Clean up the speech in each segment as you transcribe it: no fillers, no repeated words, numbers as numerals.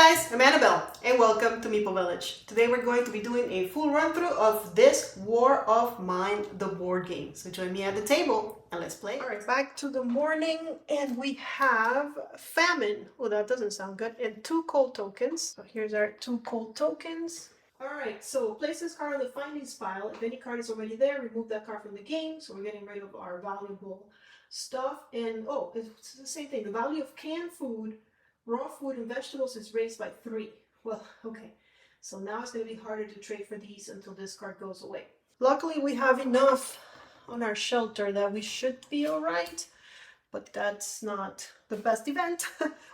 guys, I'm Annabelle and welcome to Meeple Village. Today we're going to be doing a full run through of this War of Mine, the board game. So join me at the table and let's play. Alright, back to the morning and we have famine. Oh, that doesn't sound good. And 2 cold tokens. So here's our 2 cold tokens. Alright, so place this card on the findings pile. If any card is already there, remove that card from the game. So we're getting rid of our valuable stuff. And oh, it's the same thing. The value of canned food, raw food and vegetables is raised by 3. Well, okay. So now it's going to be harder to trade for these until this card goes away. Luckily, we have enough on our shelter that we should be alright. But that's not the best event.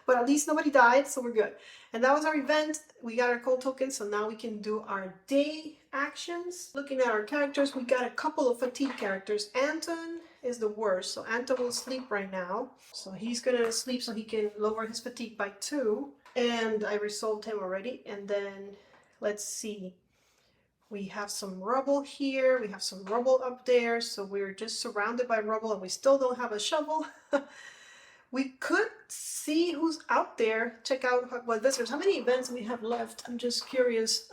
But at least nobody died, so we're good. And that was our event. We got our cold tokens, so now we can do our day actions. Looking at our characters, we got a couple of fatigue characters. Anton is the worst, so Anton will sleep right now. So he's gonna sleep so he can lower his fatigue by 2. And I resolved him already. And then, let's see. We have some rubble here, we have some rubble up there, so we're just surrounded by rubble and we still don't have a shovel. We could see who's out there, check out what visitors, how many events we have left, I'm just curious.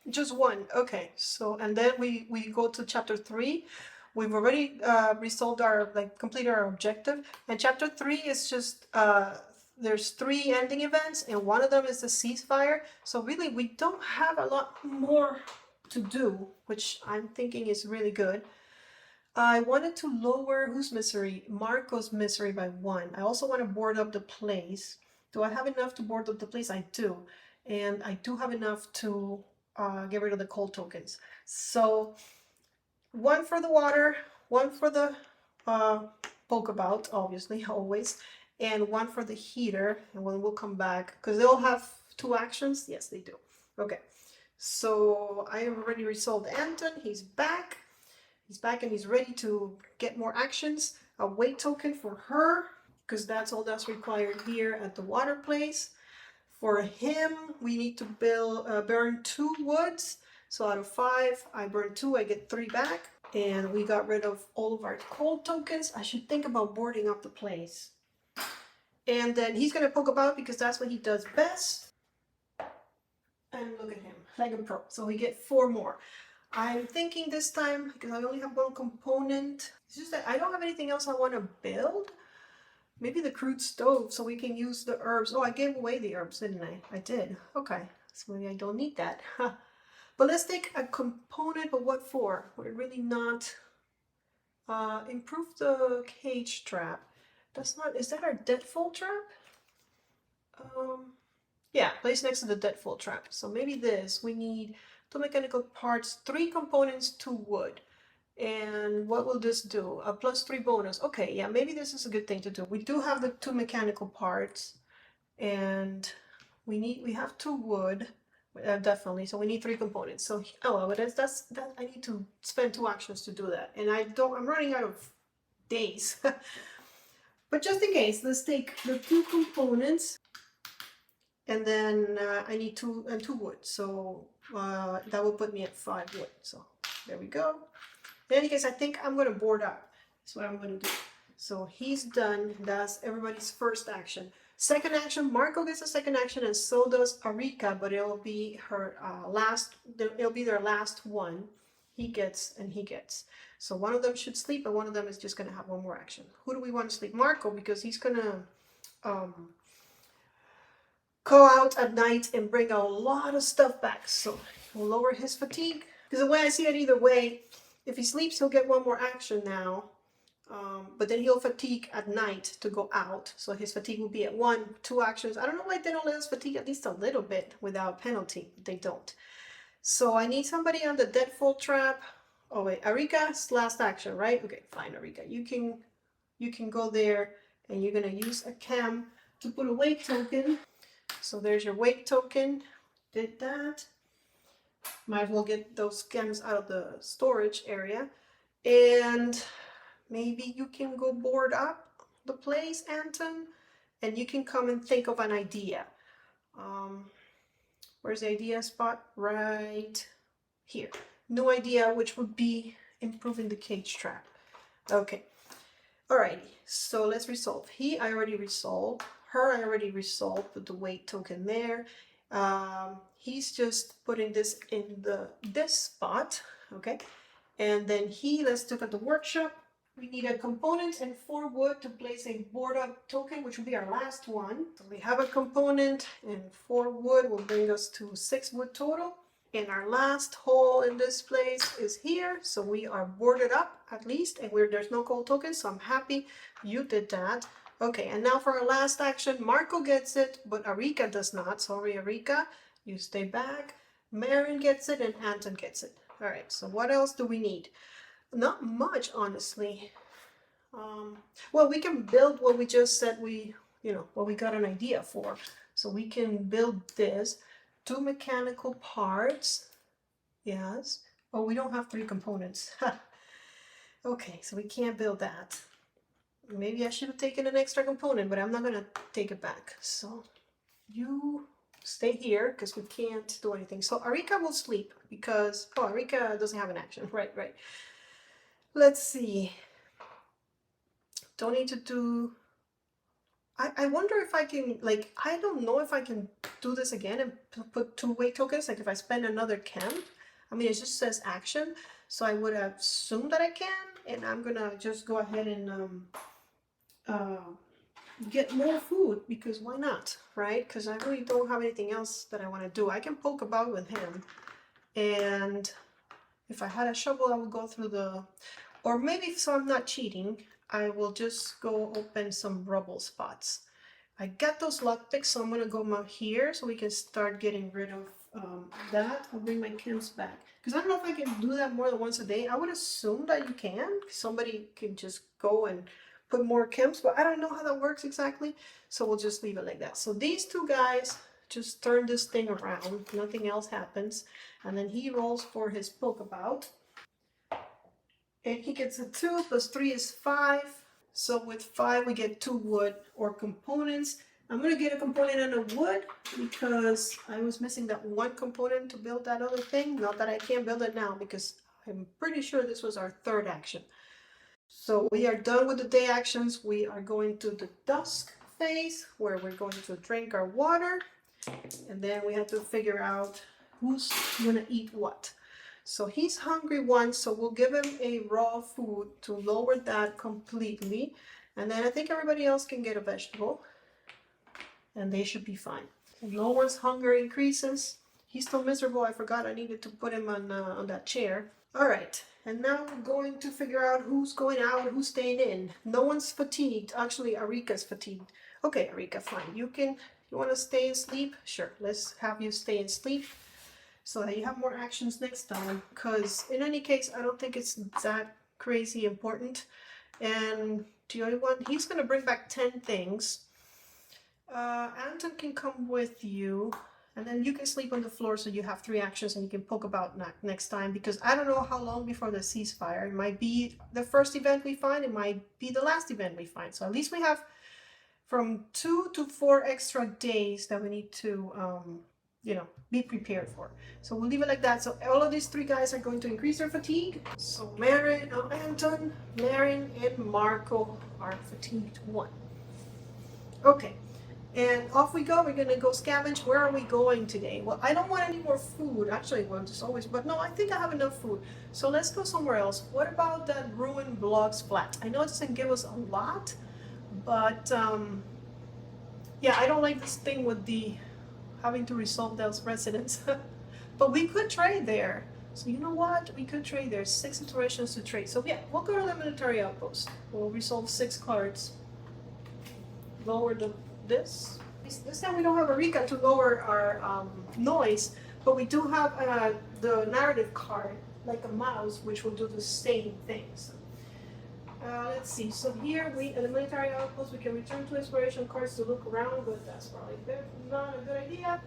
Just 1, okay, so, and then we go to chapter 3. We've already resolved our, completed our objective, and chapter 3 is just, there's 3 ending events, and one of them is the ceasefire. So really, we don't have a lot more to do, which I'm thinking is really good. I wanted to lower whose misery? Marco's misery by 1. I also want to board up the place. Do I have enough to board up the place? I do. And I do have enough to get rid of the cold tokens. So 1 for the water, 1 for the pokeabout, obviously, always. And 1 for the heater, and we'll come back because they'll have 2 actions. Yes, they do. Okay, so I have already resolved Anton. He's back. He's back and he's ready to get more actions. A weight token for her because that's all that's required here at the water place. For him, we need to burn 2 woods. So out of 5, I burn 2. I get 3 back, and we got rid of all of our cold tokens. I should think about boarding up the place. And then he's going to poke about because that's what he does best. And look at him, like a pro. So we get 4 more. I'm thinking this time, because I only have 1 component, it's just that I don't have anything else I want to build. Maybe the crude stove so we can use the herbs. Oh, I gave away the herbs, didn't I? I did. Okay, so maybe I don't need that. But let's take a component, but what for? We're really not... improve the cage trap. That's not, is that our deadfall trap? Yeah, place next to the deadfall trap. So maybe this, we need 2 mechanical parts, 3 components, 2 wood. And what will this do? A +3 bonus. Okay, yeah, maybe this is a good thing to do. We do have the 2 mechanical parts and we have 2 wood, definitely. So we need 3 components. So, oh, but that I need to spend 2 actions to do that. And I'm running out of days. But just in case, let's take the 2 components, and then I need 2 wood. So that will put me at 5 wood. So there we go. In any case, I think I'm going to board up. That's what I'm going to do. So he's done. That's everybody's first action. Second action, Marco gets a second action, and so does Arika, but it'll be her it'll be their last one. He gets and he gets. So one of them should sleep and one of them is just going to have 1 more action. Who do we want to sleep? Marco, because he's going to go out at night and bring a lot of stuff back. So we'll lower his fatigue. Because the way I see it either way, if he sleeps, he'll get 1 more action now. But then he'll fatigue at night to go out. So his fatigue will be at 1, 2 actions. I don't know why they don't let us fatigue at least a little bit without penalty. They don't. So I need somebody on the deadfall trap. Oh wait, Arika's last action, right? Okay, fine, Arika. You can go there and you're gonna use a chem to put a weight token. So there's your weight token. Did that. Might as well get those chems out of the storage area. And maybe you can go board up the place, Anton, and you can come and think of an idea. Where's the idea spot? Right here. No idea, which would be improving the cage trap. Okay. Alrighty, so let's resolve. I already resolved. her I already resolved with the weight token there. He's just putting this in this spot, okay? And then let's look at the workshop. We need a component and 4 wood to place a board up token, which will be our last one. So we have a component and 4 wood will bring us to 6 wood total. And our last hole in this place is here. So we are boarded up at least, and there's no gold tokens. So I'm happy you did that. Okay, and now for our last action, Marco gets it, but Arika does not. Sorry, Arika, you stay back. Marin gets it and Anton gets it. All right, so what else do we need? Not much, honestly. Well, we can build what we just said what we got an idea for. So we can build this. 2 mechanical parts. Yes. Oh, we don't have 3 components. Okay, so we can't build that. Maybe I should have taken an extra component, but I'm not gonna take it back. So you stay here because we can't do anything. So Arika will sleep because, oh, Arika doesn't have an action. Right. Let's see. Don't need to do, I wonder if I can, like, I don't know if I can do this again and put 2 weight tokens, like if I spend another camp. I mean, it just says action, so I would assume that I can, and I'm gonna just go ahead and get more food, because why not, right? Because I really don't have anything else that I want to do. I can poke about with him, and if I had a shovel, I would go through or maybe so I'm not cheating, I will just go open some rubble spots. I got those lockpicks, so I'm gonna go out here so we can start getting rid of that. I'll bring my camps back because I don't know if I can do that more than once a day. I would assume that you can. Somebody can just go and put more camps, but I don't know how that works exactly, so we'll just leave it like that. So these 2 guys just turn this thing around, nothing else happens, and then he rolls for his pokeabout. And he gets a 2 plus 3 is 5. So with 5 we get 2 wood or components. I'm gonna get a component and a wood because I was missing that 1 component to build that other thing. Not that I can't build it now because I'm pretty sure this was our 3rd action. So we are done with the day actions. We are going to the dusk phase where we're going to drink our water. And then we have to figure out who's gonna eat what. So he's hungry once, so we'll give him a raw food to lower that completely. And then I think everybody else can get a vegetable. And they should be fine. And no one's hunger increases. He's still miserable. I forgot I needed to put him on that chair. All right, and now we're going to figure out who's going out and who's staying in. No one's fatigued. Actually, Arika's fatigued. Okay, Arika, fine. You want to stay and sleep? Sure, let's have you stay and sleep, so that you have more actions next time, because in any case, I don't think it's that crazy important. And the only one, he's going to bring back 10 things. Anton can come with you, and then you can sleep on the floor so you have 3 actions and you can poke about next time, because I don't know how long before the ceasefire. It might be the first event we find, it might be the last event we find. So at least we have from 2 to 4 extra days that we need to be prepared for. So we'll leave it like that. So all of these 3 guys are going to increase their fatigue. So Anton, Marin, and Marco are fatigued 1. Okay, and off we go. We're gonna go scavenge. Where are we going today? Well, I don't want any more food. Actually, well, just always, but no, I think I have enough food. So let's go somewhere else. What about that ruined blocks flat? I know it doesn't give us a lot, but yeah, I don't like this thing with the having to resolve those residents. But we could trade there. So you know what? We could trade there. 6 iterations to trade. So yeah, we'll go to the military outpost. We'll resolve 6 cards. Lower this. This time we don't have Arika to lower our noise, but we do have the narrative card, like a mouse, which will do the same things. Let's see. So here at the military outpost, we can return 2 inspiration cards to look around, but that's probably not a good idea.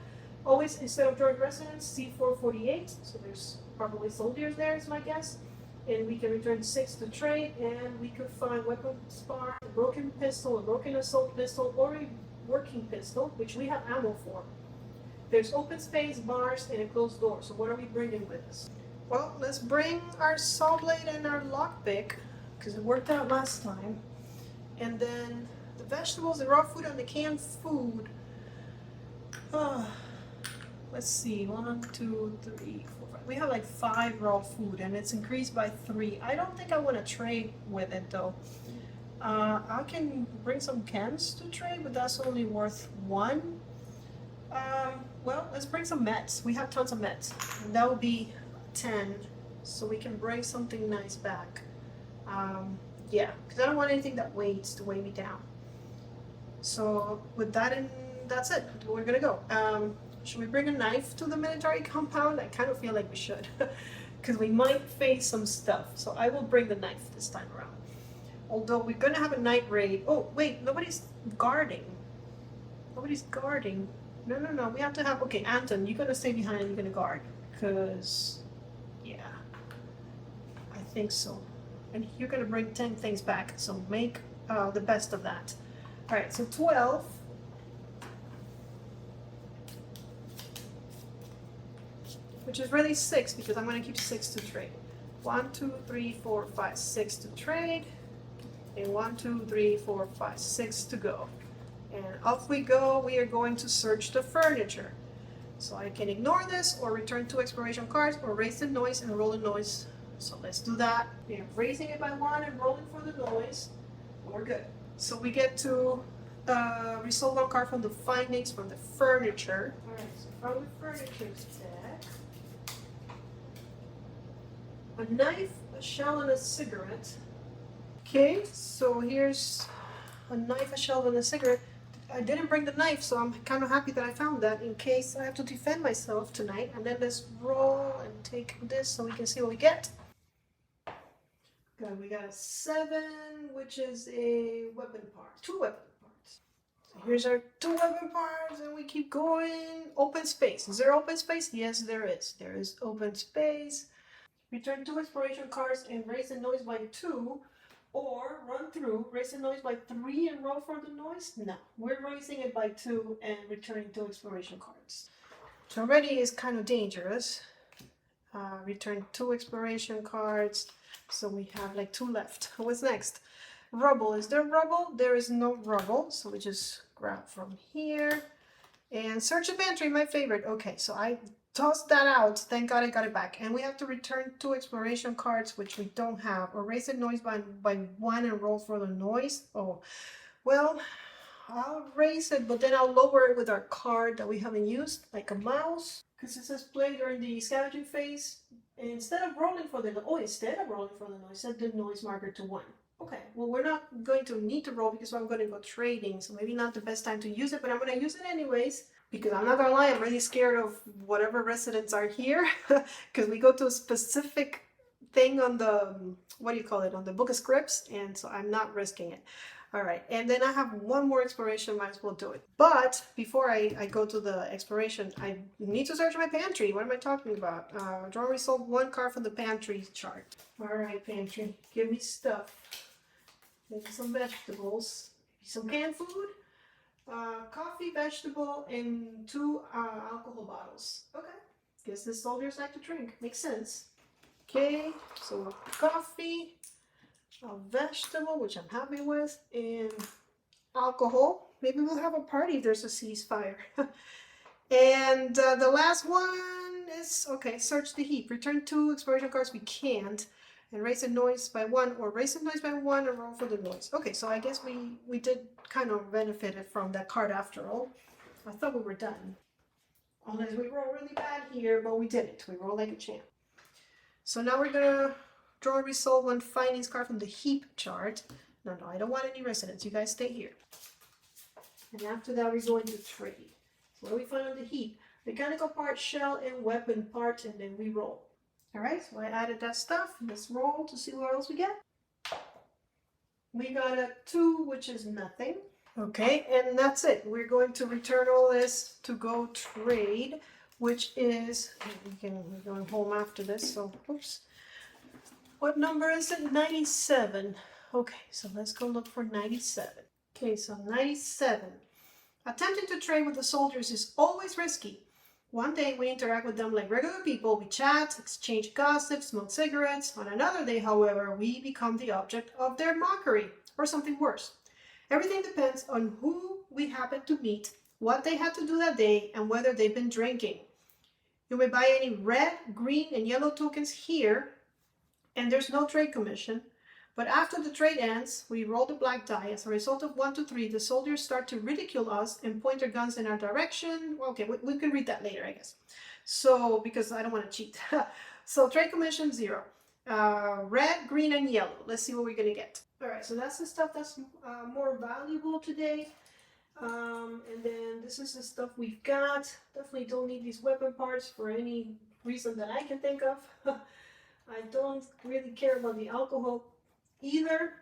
Always, instead of drawing residents, C448. So there's probably soldiers there, is my guess. And we can return 6 to trade, and we could find weapon spar, a broken pistol, a broken assault pistol, or a working pistol, which we have ammo for. There's open space, bars, and a closed door. So what are we bringing with us? Well, let's bring our saw blade and our lockpick, because it worked out last time. And then the vegetables, the raw food, and the canned food. Let's see, 1, 2, 3, 4, 5. We have like 5 raw food, and it's increased by 3. I don't think I want to trade with it though. I can bring some cans to trade, but that's only worth 1. Well, let's bring some meds. We have tons of meds. And that would be 10, so we can bring something nice back. Yeah, because I don't want anything that weighs to weigh me down. So with that in, that's it. We're gonna go. Should we bring a knife to the military compound? I kind of feel like we should, because we might face some stuff. So I will bring the knife this time around. Although we're gonna have a night raid. Oh wait, nobody's guarding. Nobody's guarding. No. We have to have. Okay, Anton, you're gonna stay behind and you're gonna guard, because yeah, I think so. And you're gonna bring 10 things back. So make the best of that. All right, so 12. Which is really 6, because I'm going to keep 6 to trade. 1, 2, 3, 4, 5, 6 to trade. And 1, 2, 3, 4, 5, 6 to go. And off we go. We are going to search the furniture. So I can ignore this, or return 2 exploration cards, or raise the noise and roll the noise. So let's do that. We are raising it by 1 and rolling for the noise. And we're good. So we get to resolve 1 card from the findings from the furniture. Alright, so from the furniture deck, a knife, a shell, and a cigarette. Okay, so here's a knife, a shell, and a cigarette. I didn't bring the knife, so I'm kind of happy that I found that in case I have to defend myself tonight. And then let's roll and take this so we can see what we get. Good, we got a 7, which is a weapon part. 2 weapon parts. So here's our 2 weapon parts, and we keep going. Open space. Is there open space? Yes, there is. There is open space. Return 2 exploration cards and raise the noise by 2. Or run through, raise the noise by 3 and roll for the noise? No, we're raising it by 2 and returning 2 exploration cards. Which already is kind of dangerous. Return 2 exploration cards. So we have like 2 left. What's next? Rubble. Is there rubble? There is no rubble. So we just grab from here. And search the pantry, my favorite. Okay, so I tossed that out. Thank God I got it back. And we have to return 2 exploration cards, which we don't have. Or raise the noise by 1 and roll for the noise. Oh, well, I'll raise it, but then I'll lower it with our card that we haven't used, like a mouse. Because it says play during the scavenging phase. And instead of rolling for the noise, set the noise marker to 1. Okay, well, we're not going to need to roll because I'm going to go trading. So maybe not the best time to use it, but I'm going to use it anyways. Because I'm not gonna lie, I'm really scared of whatever residents are here. Because we go to a specific thing on the, what do you call it, on the book of scripts, and so I'm not risking it. All right, and then I have 1 more exploration, might as well do it. But before I go to the exploration, I need to search my pantry. What am I talking about? Draw and resolve 1 card from the pantry chart. All right, pantry, give me stuff. Maybe some vegetables, maybe some canned food. Coffee, vegetable, and 2 alcohol bottles. Okay, guess the soldiers like to drink. Makes sense. Okay, so coffee, a vegetable, which I'm happy with, and alcohol. Maybe we'll have a party if there's a ceasefire. And the last one is, okay, search the heap. Return 2 exploration cards. We can't. And raise the noise by 1, or raise the noise by 1 and roll for the noise. Okay, so I guess we did kind of benefited from that card after all. I thought we were done. Unless we roll really bad here, but we didn't. We roll like a champ. So now we're gonna draw and resolve 1 findings card from the heap chart. No, I don't want any residents. You guys stay here. And after that, we're going to trade. So what do we find on the heap? Mechanical part, shell, and weapon part, and then we roll. All right, so I added that stuff. Let's roll to see what else we get. We got a 2, which is nothing. Okay, and that's it. We're going to return all this to go trade, which is, we're going home after this, so oops. What number is it? 97. Okay, so let's go look for 97. Okay, so 97. Attempting to trade with the soldiers is always risky. One day we interact with them like regular people, we chat, exchange gossip, smoke cigarettes. On another day, however, we become the object of their mockery, or something worse. Everything depends on who we happen to meet, what they had to do that day, and whether they've been drinking. You may buy any red, green, and yellow tokens here, and there's no trade commission. But after the trade ends, we roll the black die. As a result of 1 to 3, the soldiers start to ridicule us and point their guns in our direction. Well, okay, we can read that later, I guess. So, because I don't want to cheat. So, trade commission 0. Red, green, and yellow. Let's see what we're going to get. All right, so that's the stuff that's more valuable today. And then this is the stuff we've got. Definitely don't need these weapon parts for any reason that I can think of. I don't really care about the alcohol either.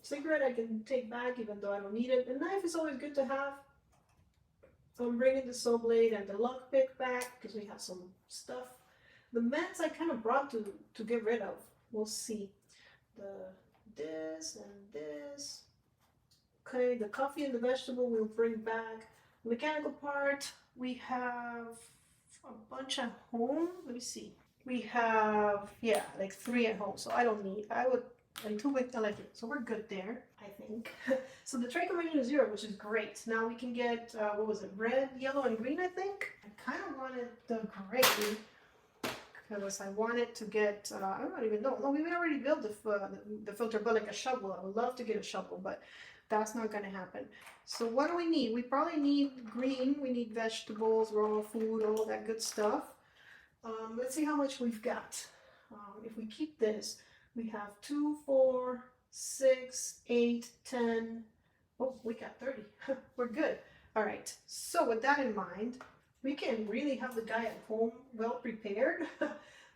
Cigarette I can take back even though I don't need it. The knife is always good to have. I'm bringing the saw blade and the lockpick back because we have some stuff. The mats I kind of brought to get rid of. We'll see. This and this. Okay, the coffee and the vegetable we'll bring back. Mechanical part, we have a bunch at home. Let me see. We have, yeah, like 3 at home. So I don't need, I would, like 2 with electric. So we're good there, I think. So the trade conversion is 0, which is great. Now we can get, what was it, red, yellow, and green, I think. I kind of wanted the gray because I wanted to get, I don't even know. No, we already built the filter, but like a shovel. I would love to get a shovel, but that's not going to happen. So what do we need? We probably need green. We need vegetables, raw food, all that good stuff. Let's see how much we've got. If we keep this, we have 2, 4, 6, 8, 10. Oh, we got 30. We're good. All right. So with that in mind, we can really have the guy at home well prepared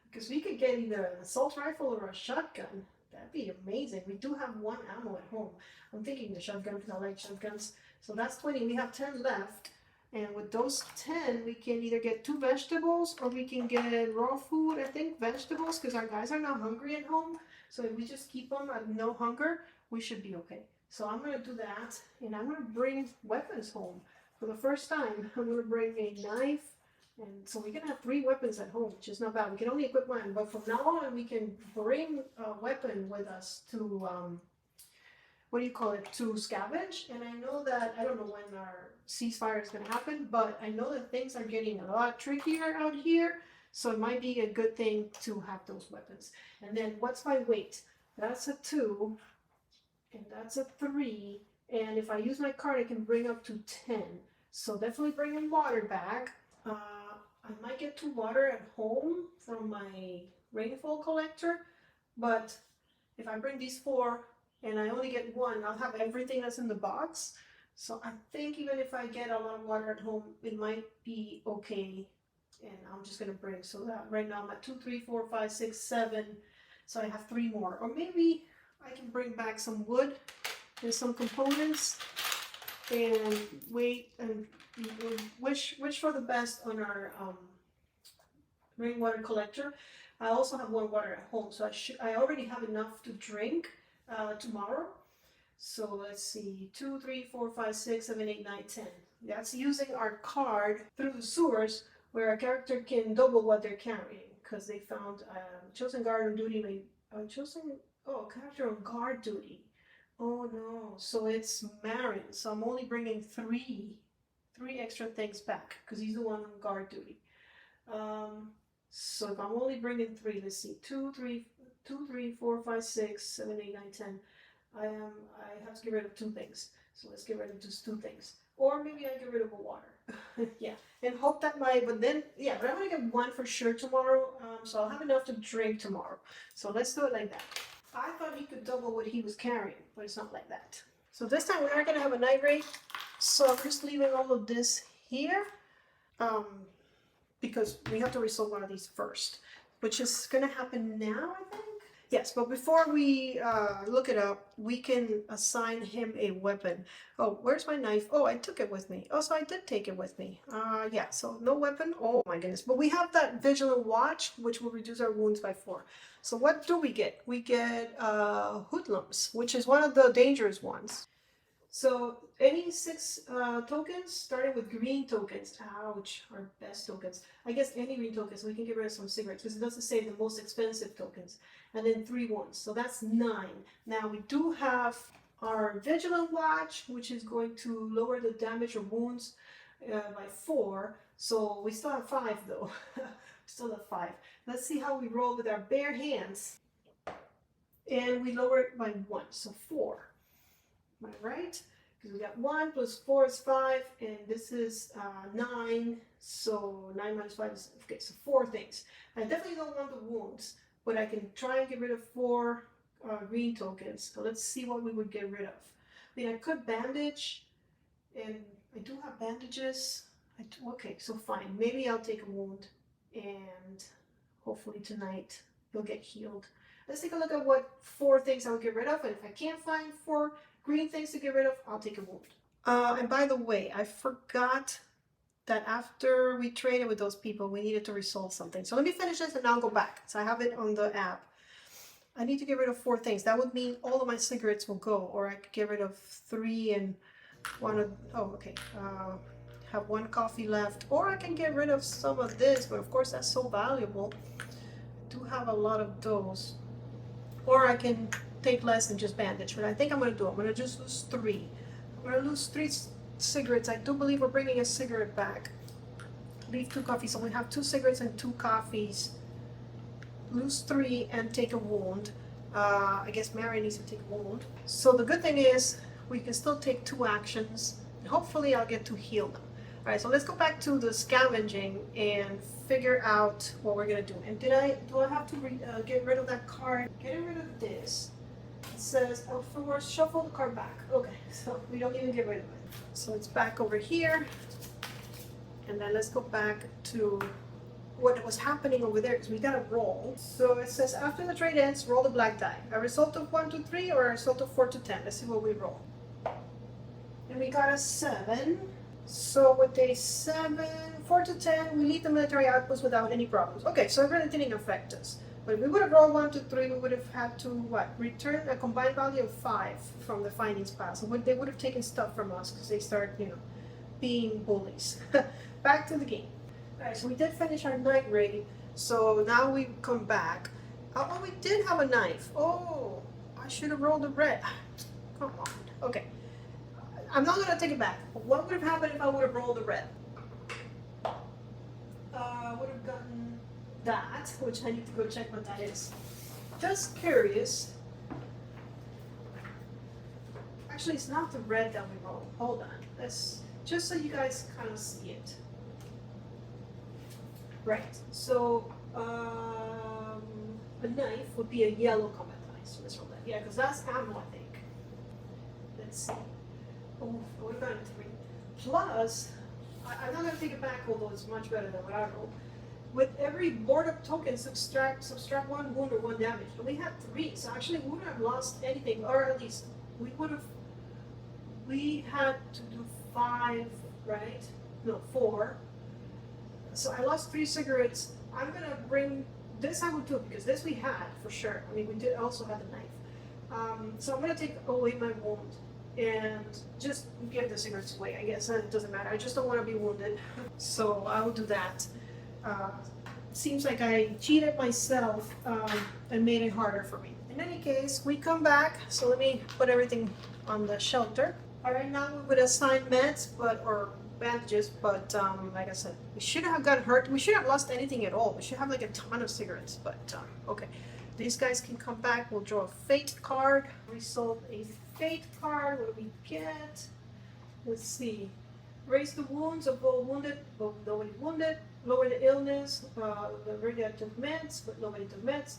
because we could get either an assault rifle or a shotgun. That'd be amazing. We do have 1 ammo at home. I'm thinking the shotgun because I like shotguns. So that's 20. We have 10 left. And with those 10, we can either get 2 vegetables or we can get raw food. I think vegetables because our guys are not hungry at home. So if we just keep them at no hunger, we should be okay. So I'm going to do that. And I'm going to bring weapons home. For the first time, I'm going to bring a knife. And so we're going to have 3 weapons at home, which is not bad. We can only equip 1. But from now on, we can bring a weapon with us to, what do you call it, to scavenge. And I know that, I don't know when our ceasefire is going to happen, but I know that things are getting a lot trickier out here. So it might be a good thing to have those weapons. And then what's my weight? That's a 2. And that's a 3. And if I use my card, I can bring up to 10. So definitely bringing water back. I might get 2 water at home from my rainfall collector. But if I bring these 4 and I only get 1, I'll have everything that's in the box. So I think even if I get a lot of water at home, it might be okay. And I'm just going to bring, so that right now I'm at 2, 3, 4, 5, 6, 7. So I have 3 more. Or maybe I can bring back some wood and some components and wait and wish for the best on our rainwater collector. I also have 1 water at home, so I already have enough to drink tomorrow. So let's see, 2, 3, 4, 5, 6, 7, 8, 9, 10. That's using our card through the sewers where a character can double what they're carrying because they found chosen guard on duty character on guard duty. Oh no, so it's Marin. So I'm only bringing 3 extra things back because he's the one on guard duty. So if I'm only bringing 3, let's see, 2, 3, 4, 5, 6, 7, 8, 9, 10. I have to get rid of 2 things. So let's get rid of just 2 things. Or maybe I get rid of a water. Yeah, and hope that but I'm gonna get 1 for sure tomorrow. So I'll have enough to drink tomorrow. So let's do it like that. I thought he could double what he was carrying, but it's not like that. So this time we're not gonna have a night raid. So I'm just leaving all of this here. Because we have to resolve one of these first, which is gonna happen now, I think. Yes, but before we look it up, we can assign him a weapon. Oh, where's my knife? Oh, I took it with me. Oh, so I did take it with me. Yeah, so no weapon. Oh my goodness. But we have that vigilant watch, which will reduce our wounds by 4. So what do we get? We get hoodlums, which is one of the dangerous ones. So any 6 tokens, starting with green tokens, ouch, our best tokens. I guess any green tokens, we can get rid of some cigarettes because it doesn't say the most expensive tokens. And then 3 ones, so that's 9. Now we do have our vigilant watch, which is going to lower the damage or wounds by 4. So we still have 5 though. Still have 5. Let's see how we roll with our bare hands. And we lower it by 1, so 4. Am I right? Because we got 1 plus 4 is 5, and this is 9. So 9 minus 5 is, okay, so 4 things. I definitely don't want the wounds, but I can try and get rid of 4 green tokens. So let's see what we would get rid of. I mean, I could bandage, and I do have bandages. Okay, so fine. Maybe I'll take a wound, and hopefully tonight you'll get healed. Let's take a look at what 4 things I would get rid of, and if I can't find 4 green things to get rid of, I'll take a wound. And by the way, I forgot that after we traded with those people, we needed to resolve something. So let me finish this and I'll go back. So I have it on the app. I need to get rid of 4 things. That would mean all of my cigarettes will go, or I could get rid of 3 and 1 of, oh, okay. Have 1 coffee left, or I can get rid of some of this, but of course that's so valuable. I do have a lot of those. Or I can take less and just bandage, but I think I'm going to do it. I'm going to just lose 3. I'm going to lose 3 cigarettes. I do believe we're bringing a cigarette back. Leave 2 coffees, so we have 2 cigarettes and 2 coffees. Lose 3 and take a wound. I guess Mary needs to take a wound. So the good thing is we can still take 2 actions. And hopefully I'll get to heal them. All right, so let's go back to the scavenging and figure out what we're gonna do. And do I have to get rid of that card? Getting rid of this. It says, oh, first shuffle the card back. Okay, so we don't even get rid of it. So it's back over here. And then let's go back to what was happening over there, because we got to roll. So it says after the trade ends, roll the black die. A result of 1 to 3 or a result of 4 to 10. Let's see what we roll. And we got a 7. So with a 7, 4 to 10, we leave the military outpost without any problems. Okay, so it really didn't affect us. But if we would have rolled 1 to 3, we would have had to, what, return a combined value of 5 from the findings pile. So they would have taken stuff from us because they start, being bullies. Back to the game. All right, so we did finish our night raid. So now we come back. Oh, we did have a knife. Oh, I should have rolled a red. Come on. Okay. I'm not going to take it back. What would have happened if I would have rolled a red? I would have gotten that, which I need to go check what that is. Just curious. Actually, it's not the red that we rolled. Hold on. Let's just so you guys kind of see it. Right. So a knife would be a yellow combat die. So let's roll that. Yeah, because that's ammo, I think. Let's see. Oh, we got a 3. Plus, I'm not going to take it back, although it's much better than what I rolled. With every board up token, subtract 1 wound or 1 damage. And we had 3, so actually we wouldn't have lost anything, or at least we had to do 5, right? No, 4. So I lost 3 cigarettes. I'm going to bring, this I would do, because this we had, for sure. I mean, we did also have a knife. So I'm going to take away my wound and just give the cigarettes away. I guess it doesn't matter. I just don't want to be wounded. So I will do that. Seems like I cheated myself and made it harder for me. In any case, we come back. So let me put everything on the shelter. All right, now we would assign meds, or bandages, but like I said, we shouldn't have gotten hurt. We shouldn't have lost anything at all. We should have like a ton of cigarettes, but okay. These guys can come back. We'll draw a fate card. Resolve a fate card. What do we get? Let's see. Raise the wounds of both wounded, but nobody wounded. Lower the illness. Already took meds, but nobody took meds.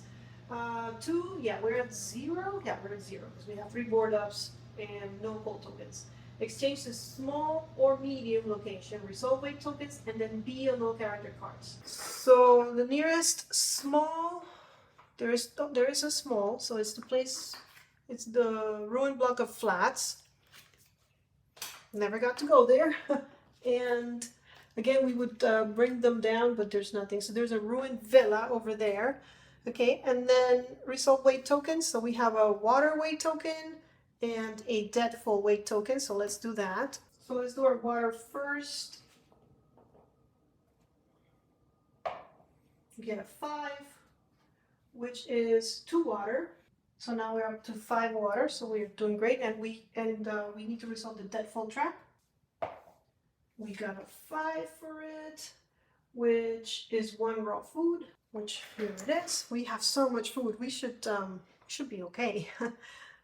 2, yeah, we're at 0. Yeah, we're at 0 because we have 3 board ups and no cold tokens. Exchange to small or medium location. Resolve weight tokens and then B on all character cards. So the nearest small. There is a small, so it's the place, it's the ruined block of flats. Never got to go there. And again, we would bring them down, but there's nothing. So there's a ruined villa over there. Okay, and then resolve weight tokens. So we have a water weight token and a deadfall weight token. So let's do that. So let's do our water first. We get a 5. Which is 2 water. So now we're up to 5 water, so we're doing great, and we need to resolve the deadfall trap. We got a 5 for it, which is 1 raw food, which here it is. We have so much food, we should be okay.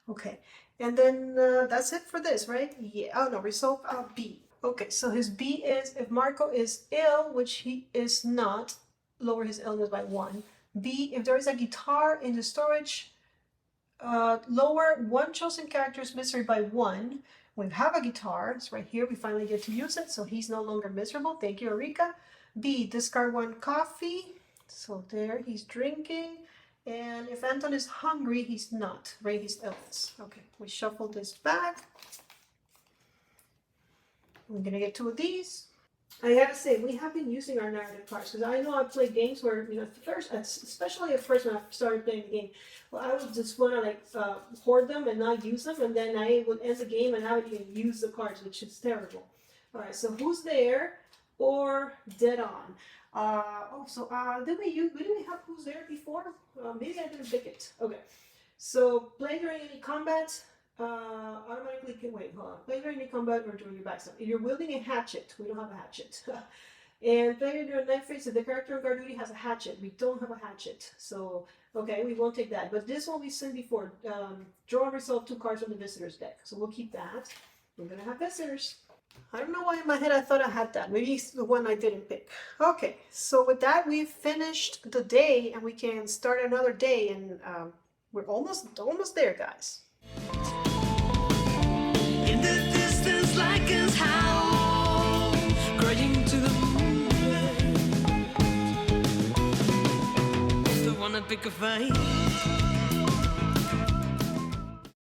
Okay, and then that's it for this, right? Yeah, oh no, resolve B. Okay, so his B is if Marco is ill, which he is not, lower his illness by 1. B, if there is a guitar in the storage, lower one chosen character's misery by 1. We have a guitar, it's right here, we finally get to use it, so he's no longer miserable. Thank you, Erika. B, discard 1 coffee. So there, he's drinking. And if Anton is hungry, he's not. Rate his illness. Okay, we shuffle this back. We're gonna get 2 of these. I gotta say, we have been using our narrative cards because I know I've played games where, you know, first, especially at first when I started playing the game, well, I would just want to like hoard them and not use them, and then I would end the game and I would even use the cards, which is terrible. All right, so who's there or dead on? Didn't we have who's there before? Maybe I didn't pick it. Okay, so play during any combat. Automatically can wait, hold on. Play during any combat or during your backstab. If you're wielding a hatchet, we don't have a hatchet. And play during night phase, if the character on guard duty has a hatchet, we don't have a hatchet. So, okay, we won't take that. But this one we've seen before. Draw and resolve 2 cards from the visitor's deck. So we'll keep that. We're gonna have visitors. I don't know why in my head I thought I had that. Maybe it's the one I didn't pick. Okay, so with that we've finished the day and we can start another day, and we're almost there, guys. In the distance, lichens howl, crying to the moonlight. Still wanna pick a fight.